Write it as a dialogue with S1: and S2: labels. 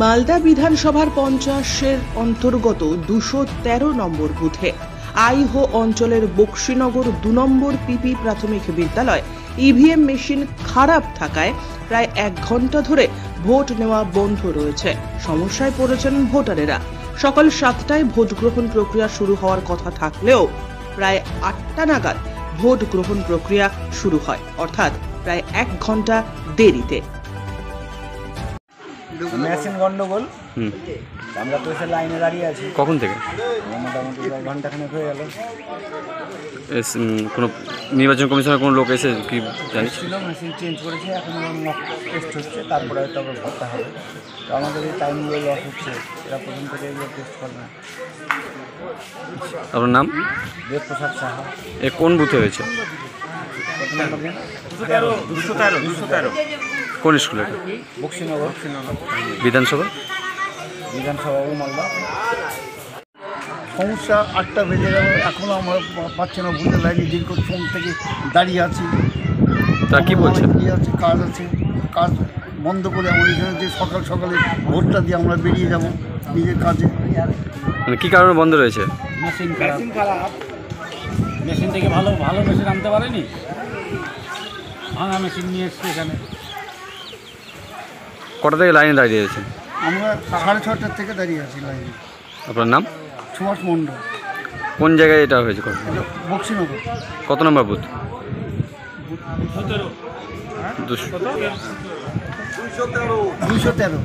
S1: মালদা বিধানসভার 50-এর অন্তর্গত 213 নম্বর বুথে আইহো অঞ্চলের বক্সিনগর 2 নম্বর পিপি প্রাথমিক বিদ্যালয় ইভিএম মেশিন খারাপ থাকায় প্রায় 1 ঘন্টা ধরে ভোট নেওয়া বন্ধ রয়েছে। সমস্যায় পড়েছেন ভোটারেরা। সকাল 7টায় ভোট গ্রহণ প্রক্রিয়া শুরু হওয়ার কথা থাকলেও প্রায় 8টা নাগাদ ভোট গ্রহণ প্রক্রিয়া শুরু হয়, অর্থাৎ প্রায় 1 ঘন্টা দেরিতে।
S2: মেশিন গন্ডগোল। আমরা তো এসে লাইনে দাঁড়িয়ে আছি।
S3: কখন থেকে?
S2: মোটামুটি ঘন্টাখানেক হয়ে গেল।
S3: কোনো নির্বাচন কমিশনের কোনো লোক এসে কি জানিস?
S2: ছিল, মেশিন চেঞ্জ করেছে, এখন মক টেস্ট হচ্ছে, তারপরে হয়তো আবার ভরতে হবে। তো আমাদের এই টাইমগুলো লস হচ্ছে, এরা প্রথম থেকে এগুলো টেস্ট করবে না।
S3: আপনার নাম?
S2: দেবপ্রসাদ সাহা।
S3: এ কোন বুথে হয়েছে?
S2: 213
S3: কোন স্কুলে?
S2: বক্সিনগর
S3: বিধানসভা
S2: মালদা।
S4: সমস্যা 8টা বেজে গেল, এখনও আমরা পাচ্ছি না বুঝতে লাইনে দীর্ঘক্ষণ থেকে দাঁড়িয়ে আছি।
S3: তা কি বলছে?
S4: কাজ আছে, কাজ বন্ধ করে আমরা এখানে যে সকাল সকালে ভোটটা দিয়ে আমরা বেরিয়ে যাব নিজের কাজে।
S3: মানে কী কারণে বন্ধ রয়েছে?
S2: মেশিন খারাপ। মেশিন থেকে ভালো মেশিন আনতে পারেনি, ভাঙা মেশিন নিয়ে এসছে এখানে।
S3: কটা থেকে লাইনে দাঁড়িয়ে রয়েছে?
S4: আমরা 6:30টার থেকে দাঁড়িয়ে আছি লাইনে।
S3: আপনার নাম?
S4: সুভাষ মণ্ডল।
S3: কোন জায়গায় এটা হয়েছে?
S4: বক্সিনগর।
S3: কত নম্বর বুথ?
S4: 213।